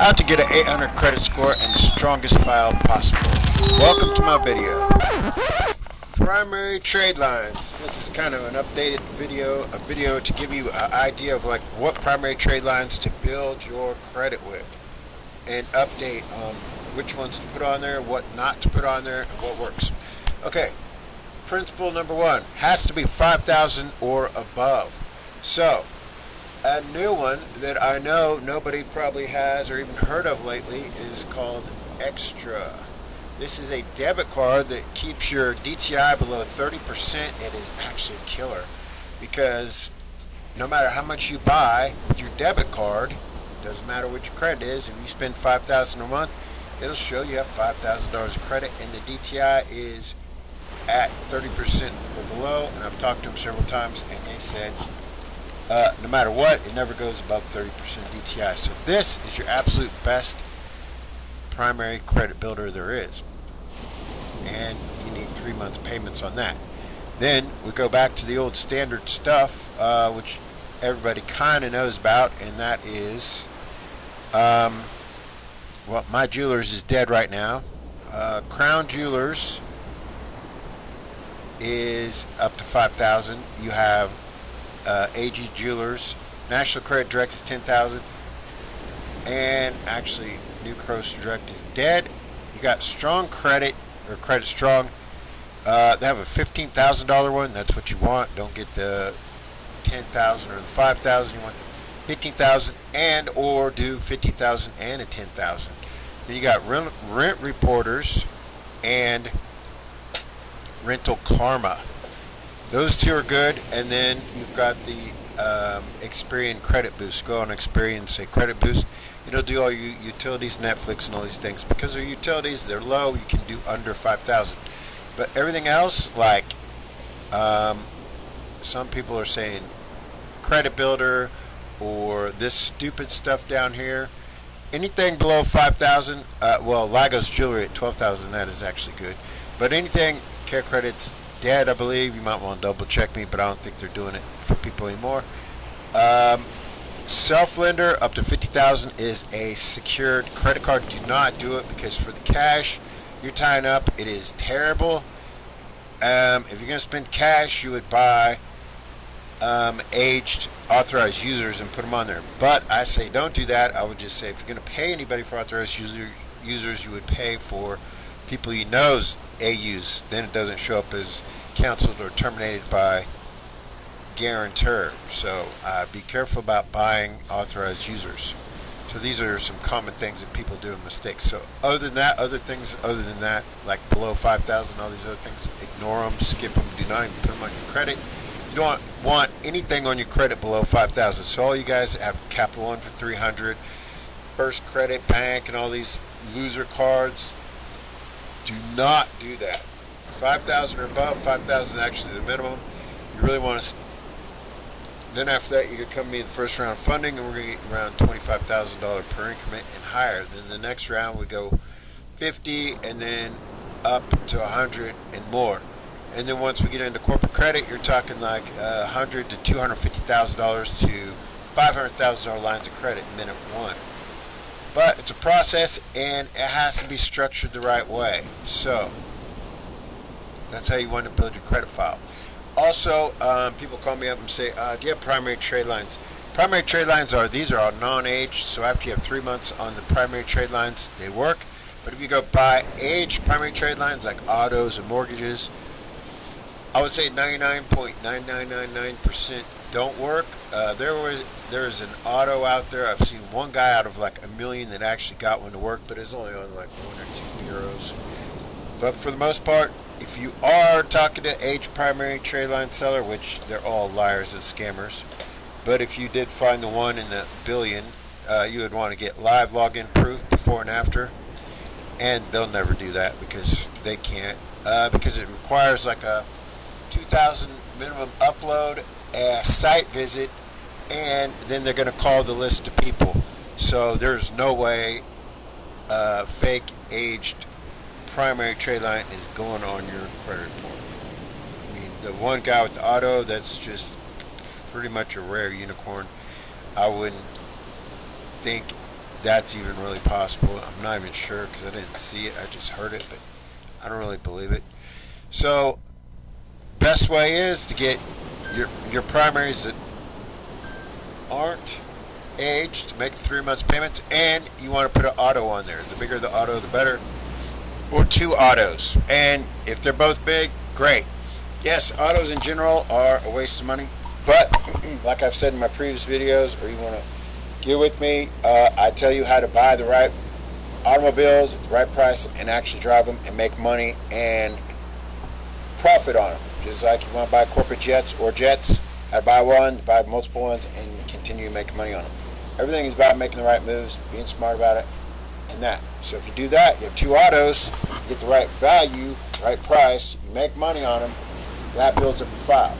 How to get an 800 credit score and the strongest file possible. Welcome to my video. Primary trade lines. This is kind of an updated video, a video to give you an idea of like what primary trade lines to build your credit with, and update on which ones to put on there, what not to put on there, and what works. Okay, principle number one has to be 5,000 or above. So a new one that I know nobody probably has or even heard of lately is called Extra. This is a debit card that keeps your DTI below 30%. It is actually a killer because no matter how much you buy with your debit card, doesn't matter what your credit is, if you spend $5,000 a month, it'll show you have $5,000 of credit and the DTI is at 30% or below. And I've talked to them several times and they said no matter what, it never goes above 30% DTI. So this is your absolute best primary credit builder there is. And you need 3 months payments on that. Then we go back to the old standard stuff, which everybody kind of knows about, and that is, well, my Jewelers is dead right now. Crown Jewelers is up to 5,000. You have AG Jewelers, National Credit Direct is 10,000, and actually New Coast Direct is dead. You got Strong Credit or Credit Strong. They have a $15,000 one. That's what you want. Don't get the 10,000 or the 5,000. You want 15,000 and or do 50,000 and a 10,000. Then you got Rent Reporters and Rental Karma. Those two are good, and then you've got the Experian Credit Boost. Go on Experian and say Credit Boost. It'll do all your utilities, Netflix, and all these things. Because they're utilities, they're low, you can do under 5,000. But everything else, like some people are saying Credit Builder or this stupid stuff down here, anything below 5,000, well, Lagos Jewelry at 12,000, that is actually good. But anything, Care Credit's dead, I believe. You might want to double check me, but I don't think they're doing it for people anymore. Self-lender up to 50,000 is a secured credit card. Do not do it because for the cash you're tying up, it is terrible. If you're going to spend cash, you would buy aged authorized users and put them on there. But I say don't do that. I would just say if you're going to pay anybody for authorized users, you would pay for people you know's AUs. Then it doesn't show up as canceled or terminated by guarantor. So be careful about buying authorized users. So these are some common things that people do in mistakes. So other than that, other than that, like below 5,000, all these other things, ignore them, skip them, do not even put them on your credit. You don't want anything on your credit below 5,000. So all you guys that have Capital One for 300, First Credit, Bank, and all these loser cards, do not do that. 5,000 or above, 5,000 is actually the minimum. You really want to. Then after that, you could come to me the first round of funding, and we're going to get around $25,000 per increment and higher. Then the next round we go 50, and then up to 100 and more. And then once we get into corporate credit, you're talking like $100,000 to $250,000 to $500,000 lines of credit minute one. But it's a process, and it has to be structured the right way. So that's how you want to build your credit file. Also, people call me up and say, do you have primary trade lines? Primary trade lines these are all non-aged, so after you have 3 months on the primary trade lines, they work. But if you go buy aged primary trade lines like autos and mortgages, I would say 99.9999% don't work. There is an auto out there. I've seen one guy out of like a million that actually got one to work, but it's only on like 1 or 2 bureaus. But for the most part, if you are talking to aged primary trade line seller, which they're all liars and scammers, but if you did find the one in the billion, you would want to get live login proof before and after, and they'll never do that because they can't, because it requires like a 2,000 minimum upload, a site visit, and then they're going to call the list of people. So there's no way fake aged primary trade line is going on your credit report. I mean, the one guy with the auto, that's just pretty much a rare unicorn. I wouldn't think that's even really possible. I'm not even sure because I didn't see it. I just heard it, but I don't really believe it. So best way is to get your primaries that aren't aged, make 3 months payments, and you want to put an auto on there. The bigger the auto, the better. Or 2 autos. And if they're both big, great. Yes, autos in general are a waste of money, but like I've said in my previous videos, or you want to get with me, I tell you how to buy the right automobiles at the right price and actually drive them and make money and profit on them. Just like you want to buy corporate jets or jets, how to buy one, buy multiple ones, and continue making money on them. Everything is about making the right moves, being smart about it, and that. So if you do that, you have 2 autos, you get the right value, right price, you make money on them, that builds up your file.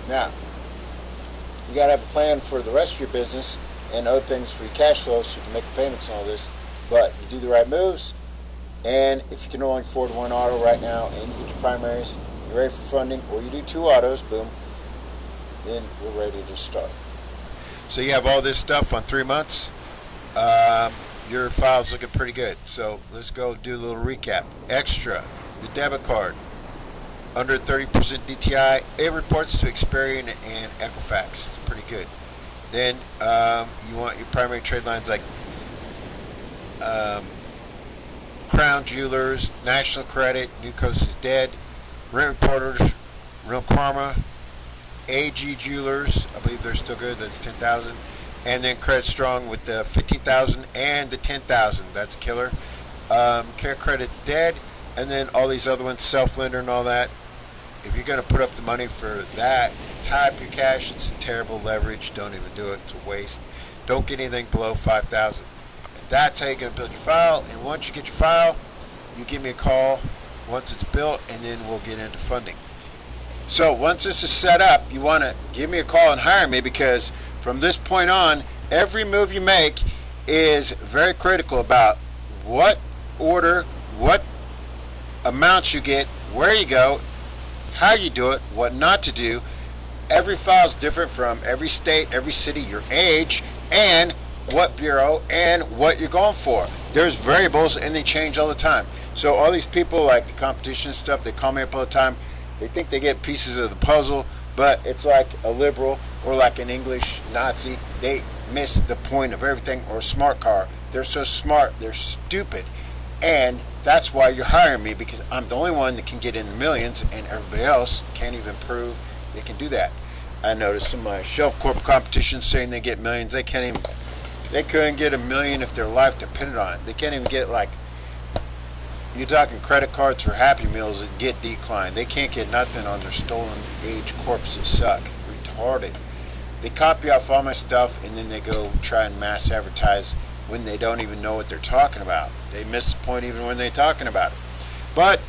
Now, you got to have a plan for the rest of your business and other things for your cash flow so you can make the payments and all this. But you do the right moves, and if you can only afford 1 auto right now and you get your primaries, you're ready for funding, or you do 2 autos, boom, then we're ready to start. So you have all this stuff on 3 months. Your file's looking pretty good. So let's go do a little recap. Extra, the debit card, under 30% DTI, it reports to Experian and Equifax. It's pretty good. Then you want your primary trade lines like Crown Jewelers, National Credit, New Coast is Dead, Rent Reporters, Real Karma, AG Jewelers, I believe they're still good, that's 10,000. And then Credit Strong with the 15,000 and the 10,000, that's killer. Care Credit's Dead, and then all these other ones, Self Lender and all that. If you're going to put up the money for that and tie up your cash, it's terrible leverage. Don't even do it. It's a waste. Don't get anything below 5,000. That's how you're going to build your file. And once you get your file, you give me a call once it's built, and then we'll get into funding. So once this is set up, you want to give me a call and hire me, because from this point on, every move you make is very critical about what order, what amounts you get, where you go, how you do it, what not to do. Every file is different from every state, every city, your age, and what bureau, and what you're going for. There's variables, and they change all the time. So all these people, like the competition stuff, they call me up all the time. They think they get pieces of the puzzle, but it's like a liberal or like an English Nazi. They miss the point of everything. Or a smart car. They're so smart, they're stupid. And that's why you're hiring me, because I'm the only one that can get in the millions, and everybody else can't even prove they can do that. I noticed some of my shelfcorp competitions saying they get millions. They couldn't get $1 million if their life depended on it. They can't even get, like, you're talking credit cards for Happy Meals that get declined. They can't get nothing on their stolen AgeCorps that suck. Retarded. They copy off all my stuff, and then they go try and mass advertise when they don't even know what they're talking about. They miss the point even when they're talking about it. But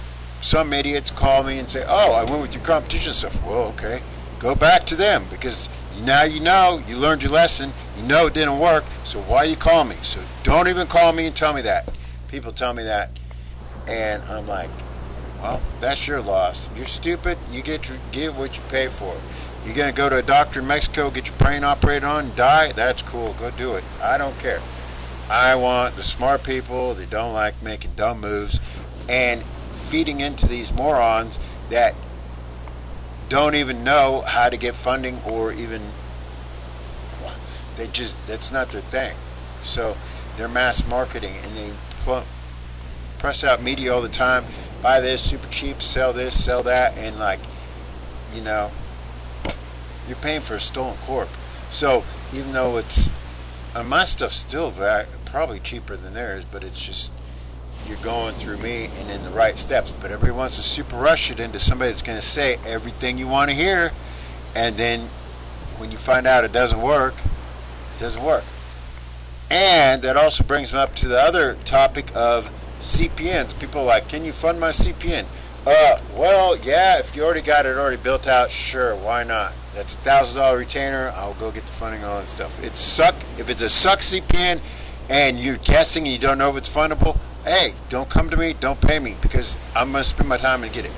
some idiots call me and say, oh, I went with your competition stuff. Well, okay. Go back to them, because now you know, you learned your lesson, you know it didn't work, so why you call me? So don't even call me and tell me that. People tell me that, and I'm like, well, that's your loss. You're stupid. You get what you pay for. You're going to go to a doctor in Mexico, get your brain operated on, and die? That's cool. Go do it. I don't care. I want the smart people that don't like making dumb moves and feeding into these morons that don't even know how to get funding, or even, that's not their thing. So they're mass marketing, and they press out media all the time. Buy this super cheap, sell this, sell that, and like, you know, you're paying for a stolen corp. So even though it's, my stuff's still probably cheaper than theirs, but it's just, you're going through me and in the right steps. But everybody wants to super rush it into somebody that's going to say everything you want to hear, and then when you find out it doesn't work, it doesn't work. And that also brings me up to the other topic of CPNs. People are like, can you fund my CPN? Well, yeah, if you already got it already built out, sure, why not? That's $1,000 retainer. I'll go get the funding, all that stuff. If it's a suck CPN and you're guessing and you don't know if it's fundable, hey, don't come to me, don't pay me, because I'm going to spend my time and get it.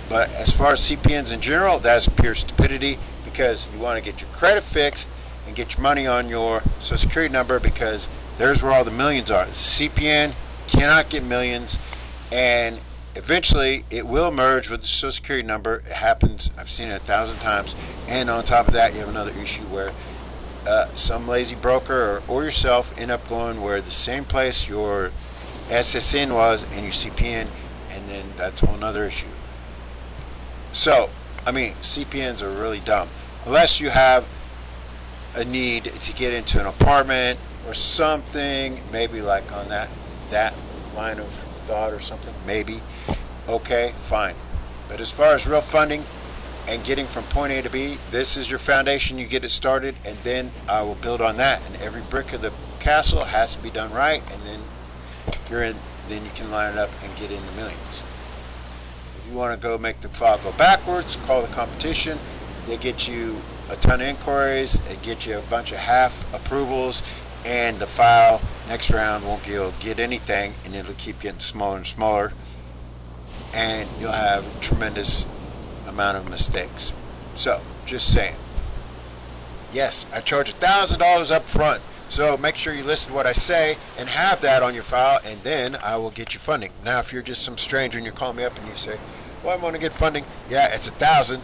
But as far as CPNs in general, that's pure stupidity, because you want to get your credit fixed and get your money on your Social Security number, because There's where all the millions are. The CPN cannot get millions, and eventually it will merge with the Social Security number. It happens. I've seen it 1,000 times. And on top of that, you have another issue where some lazy broker or yourself end up going where the same place your SSN was and your CPN, and then that's a whole other issue. So, I mean, CPNs are really dumb. Unless you have a need to get into an apartment or something, maybe like on that line of thought or something, maybe, okay, fine. But as far as real funding and getting from point A to B, this is your foundation. You get it started, and then I will build on that. And every brick of the castle has to be done right, and then you're in. Then you can line it up and get in the millions. If you want to go make the file go backwards, call the competition. They get you a ton of inquiries. They get you a bunch of half approvals, and the file next round won't get anything, and it'll keep getting smaller and smaller, and you'll have a tremendous amount of mistakes. So, just saying. Yes, I charge $1,000 up front, so make sure you listen to what I say and have that on your file, and then I will get you funding. Now, if you're just some stranger and you call me up and you say, well, I want to get funding, yeah, it's $1,000,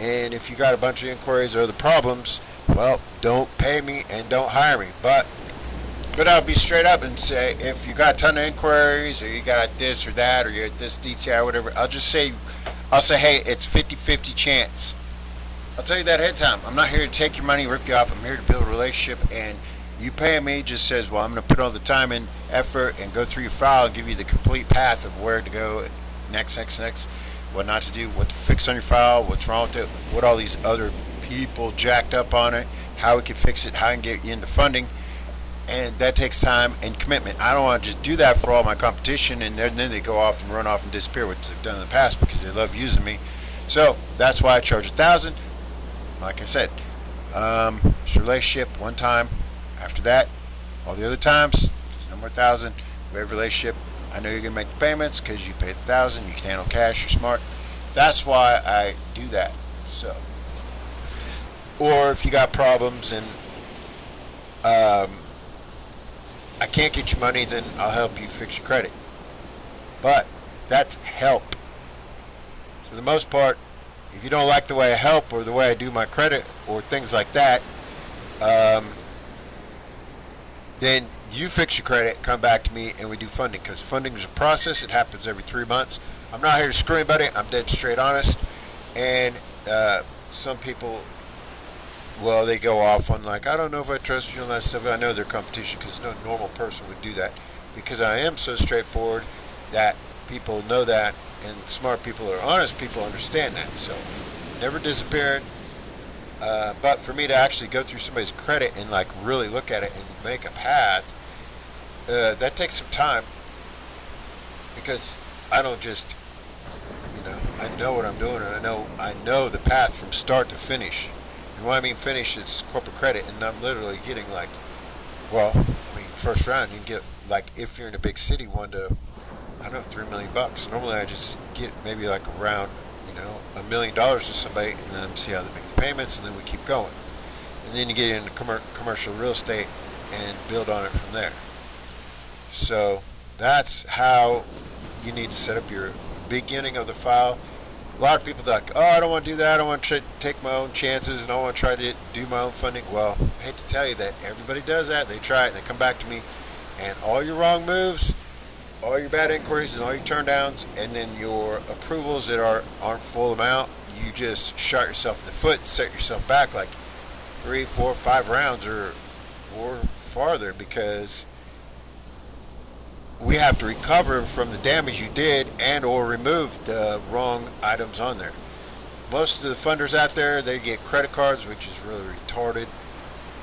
and if you got a bunch of inquiries or other problems, well, don't pay me and don't hire me. But I'll be straight up and say, if you got a ton of inquiries or you got this or that or you're at this DTI or whatever, I'll say, hey, it's 50-50 chance. I'll tell you that ahead of time. I'm not here to take your money, rip you off. I'm here to build a relationship, and you paying me just says, well, I'm going to put all the time and effort and go through your file and give you the complete path of where to go next, what not to do, what to fix on your file, what's wrong with it, what all these other people jacked up on it, how we can fix it, how I can get you into funding. And that takes time and commitment. I don't want to just do that for all my competition and then they go off and run off and disappear, which they've done in the past because they love using me. So that's why I charge $1,000. Like I said, it's a relationship one time. After that, all the other times, there's no more $1,000. We have a relationship. I know you're going to make the payments because you paid $1,000. You can handle cash. You're smart. That's why I do that. So, or if you got problems and I can't get you money, then I'll help you fix your credit. But that's help. For the most part, if you don't like the way I help or the way I do my credit or things like that, then you fix your credit, come back to me, and we do funding. Because funding is a process. It happens every 3 months. I'm not here to screw anybody. I'm dead straight honest. And some people, well, they go off on like, I don't know if I trust you on that stuff. I know they're competition because no normal person would do that. Because I am so straightforward that people know that, and smart people or honest people understand that. So, never disappeared. But for me to actually go through somebody's credit and like really look at it and make a path, that takes some time. Because I don't just, I know what I'm doing, and I know the path from start to finish. And when I mean finish, it's corporate credit, and I'm literally getting like, well, first round you can get like, if you're in a big city, $1 to, I don't know, $3 million. Normally I just get maybe like around, $1 million to somebody, and then see how they make the payments, and then we keep going. And then you get into commercial real estate and build on it from there. So that's how you need to set up your beginning of the file. A lot of people are like, oh, I don't want to do that. I don't want to take my own chances, and I don't want to try to do my own funding. Well, I hate to tell you that everybody does that. They try it, and they come back to me, and all your wrong moves, all your bad inquiries, and all your turn downs, and then your approvals that aren't full amount, you just shot yourself in the foot and set yourself back like 3, 4, 5 rounds or farther, because we have to recover from the damage you did and or remove the wrong items on there. Most of the funders out there, they get credit cards, which is really retarded.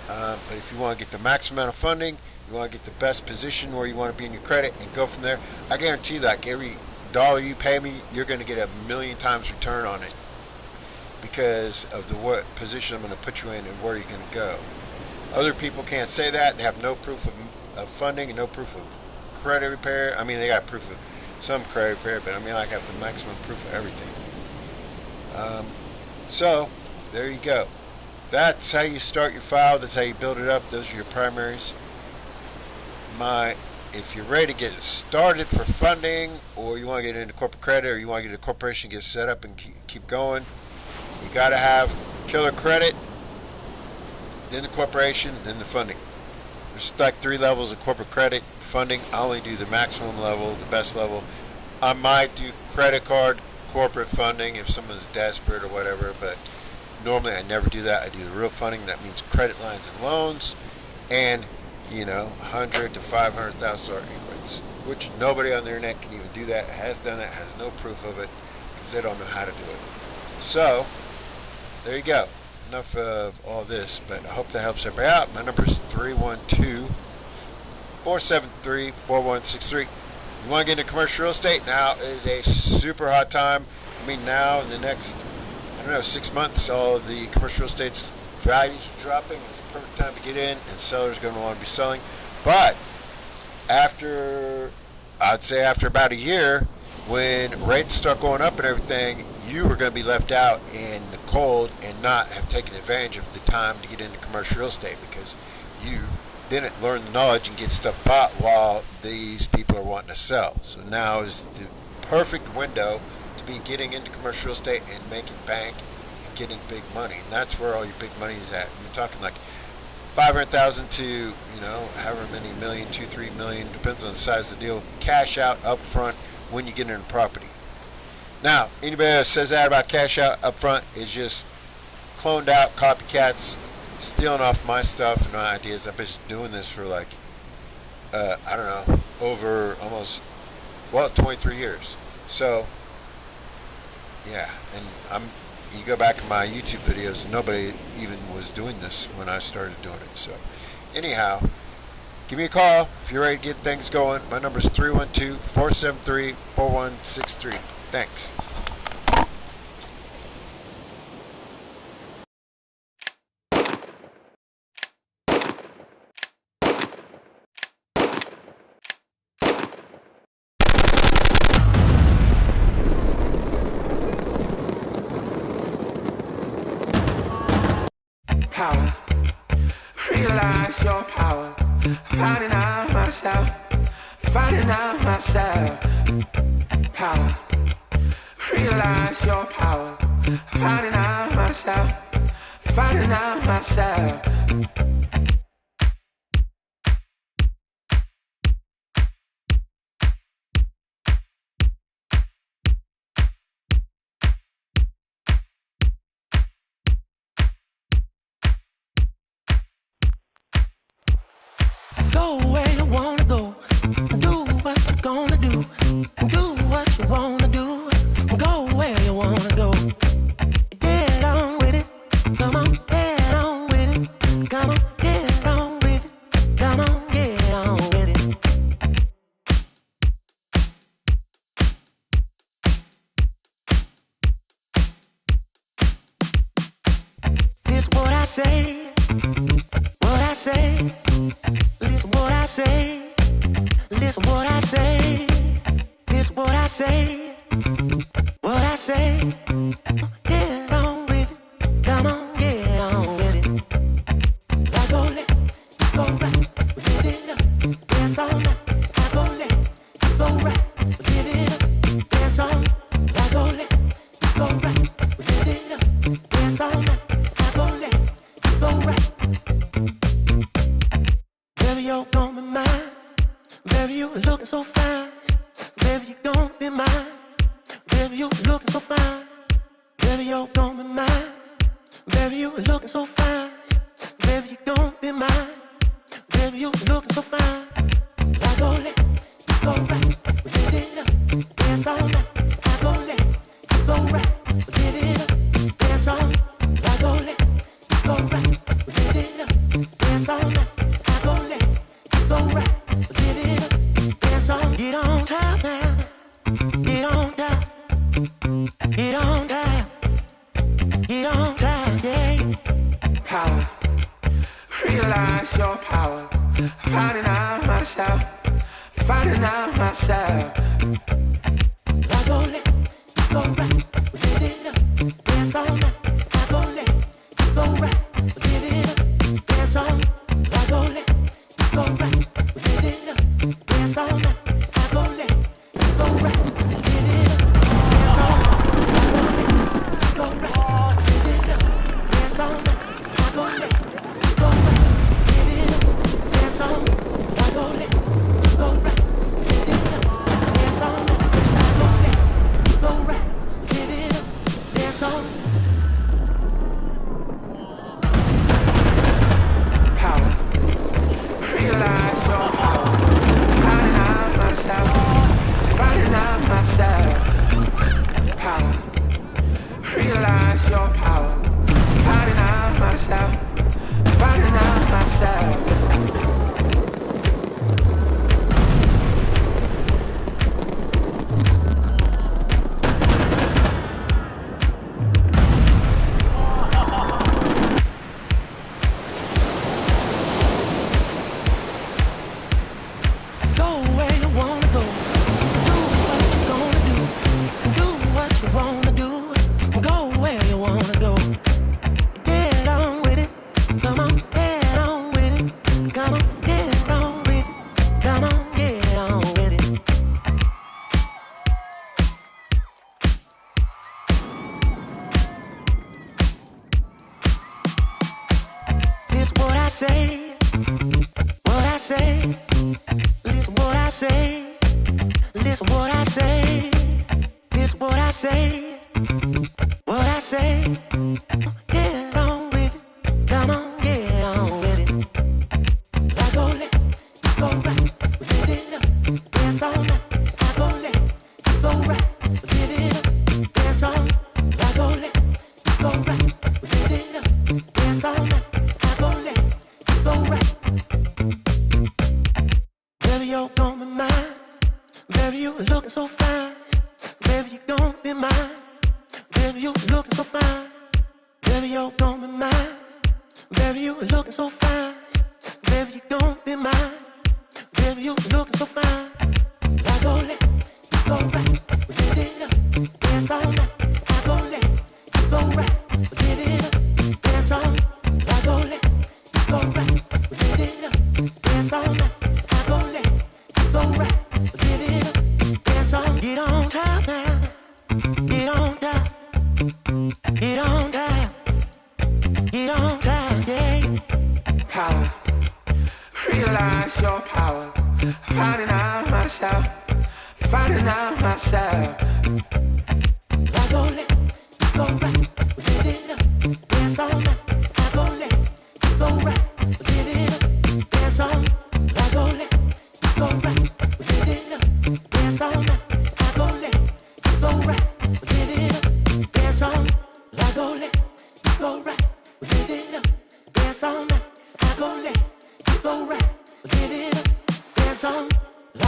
But if you want to get the maximum amount of funding, you want to get the best position where you want to be in your credit and go from there, I guarantee like every dollar you pay me, you're going to get 1,000,000 times return on it because of the what position I'm going to put you in and where you're going to go. Other people can't say that. They have no proof of funding and no proof of credit repair. They got proof of some credit repair, but I have the maximum proof of everything. So there you go. That's how you start your file. That's how you build it up. Those are your primaries. if you're ready to get started for funding, or you want to get into corporate credit, or you want to get a corporation, get set up and keep going, you got to have killer credit, then the corporation, then the funding. There's like 3 levels of corporate credit funding. I only do the maximum level, the best level. I might do credit card corporate funding if someone's desperate or whatever, but normally I never do that. I do the real funding. That means credit lines and loans, and $100,000 to $500,000 increments, which nobody on the internet can even do that, has done that, has no proof of it, because they don't know how to do it. So, there you go. Enough of all this, but I hope that helps everybody out. My number is 312-473-4163. You want to get into commercial real estate? Now is a super hot time. I mean, now in the next, 6 months, all of the commercial real estate's values are dropping. It's the perfect time to get in, and sellers are going to want to be selling. But I'd say after about a year, when rates start going up and everything, you are going to be left out in the cold and not have taken advantage of the time to get into commercial real estate, because you didn't learn the knowledge and get stuff bought while these people are wanting to sell. So now is the perfect window to be getting into commercial real estate and making bank and getting big money. And that's where all your big money is at. You're talking like $500,000 to, however many million, 2-3 million, depends on the size of the deal, cash out up front when you get into property. Now, anybody that says that about cash out up front is just cloned out copycats, stealing off my stuff and my ideas. I've been doing this for over almost 23 years. So yeah, and you go back in my YouTube videos, nobody even was doing this when I started doing it. So anyhow, give me a call if you're ready to get things going. My number is 312-473-4163. Thanks. Power, realize your power, finding out myself, power, realize your power, finding out myself. Go where you wanna go, do what you're gonna do what you wanna do, go where you wanna go. Get on with it, come on, get on with it, come on, get on with it, come on, get on with it. It's what I say, what I say. Listen what I say, listen what I say, listen what I say, what I say. Get on with it, come on, get on with it. I go left, you go right, live it up, dance all night. I go left, you go right, live it up, dance all night. I go left, you go right, live it up, dance all night. I go left, you go right. Baby, you're gonna be mine. Baby, you looking so fine. Baby, you gonna be mine. Baby, you looking so fine. Baby, you're gonna be mine. Baby, you looking so fine. Baby, you gonna be mine. Baby, you looking so fine. I go left, you go right, live it up, dance all night. I go left, you go right, live it up, dance all night. I go left, you go right, live it up, dance all night. Go right, live it up, dance on, get on top now, get on top, get on top, get on top, yeah. Power, realize your power, finding out myself. I go left, you go right, live it up, dance all night. I go left, you go right, live it up, dance all night. I go left, you go right. dance all night. I go left, you go right, give it up. Dance all night. I go left, you go right, give it up. Dance all night. I go left, you go right, give it up. Dance all night. I go left, you go right, give it up. Dance all night. I go left, you go right, give it up. Dance all night. Power. Realize your power. Finding out myself. Finding out myself. Power. Realize your power. Finding out myself. Finding out myself.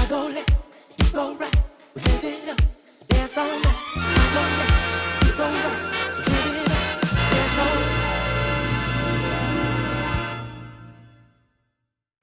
Go left, you go right, live it up, dance all night, go left.